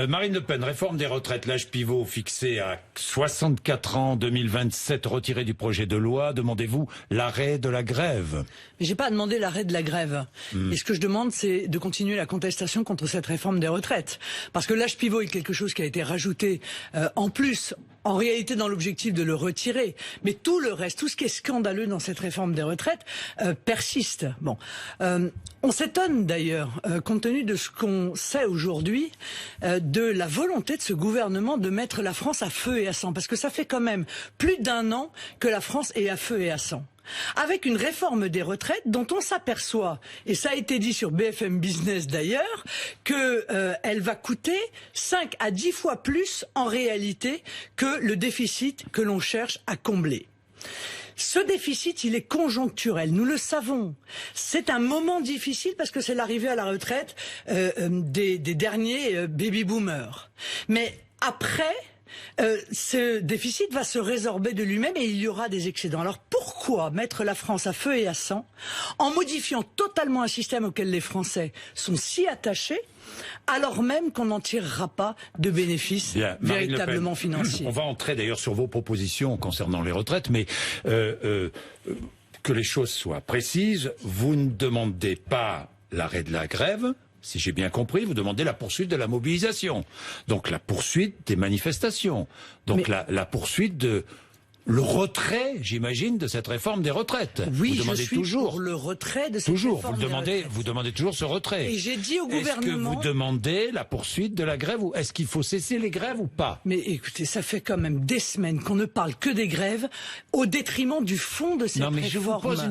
Marine Le Pen, réforme des retraites, l'âge pivot fixé à 64 ans, 2027, retiré du projet de loi. Demandez-vous l'arrêt de la grève? Mais j'ai pas demandé l'arrêt de la grève. Et ce que je demande, c'est de continuer la contestation contre cette réforme des retraites. Parce que l'âge pivot est quelque chose qui a été rajouté en plus, en réalité dans l'objectif de le retirer. Mais tout le reste, tout ce qui est scandaleux dans cette réforme des retraites persiste. Bon, on s'étonne d'ailleurs, compte tenu de ce qu'on sait aujourd'hui, de la volonté de ce gouvernement de mettre la France à feu et à sang. Parce que ça fait quand même plus d'1 an que la France est à feu et à sang. Avec une réforme des retraites dont on s'aperçoit, et ça a été dit sur BFM Business d'ailleurs, que elle va coûter 5 à 10 fois plus en réalité que le déficit que l'on cherche à combler. Ce déficit, il est conjoncturel, nous le savons. C'est un moment difficile parce que c'est l'arrivée à la retraite des derniers baby-boomers. Mais après, ce déficit va se résorber de lui-même et il y aura des excédents. Alors pourquoi mettre la France à feu et à sang en modifiant totalement un système auquel les Français sont si attachés, alors même qu'on n'en tirera pas de bénéfices véritablement financiers? On va entrer d'ailleurs sur vos propositions concernant les retraites, mais que les choses soient précises, vous ne demandez pas l'arrêt de la grève. Si j'ai bien compris, vous demandez la poursuite de la mobilisation. Donc la poursuite des manifestations. Donc la poursuite de... Le retrait, j'imagine, de cette réforme des retraites. Oui, vous demandez je suis toujours pour le retrait de cette réforme des retraites. Vous demandez toujours ce retrait. Et j'ai dit au gouvernement... Est-ce que vous demandez la poursuite de la grève ou est-ce qu'il faut cesser les grèves ou pas? Mais écoutez, ça fait quand même des semaines qu'on ne parle que des grèves au détriment du fond de cette réforme.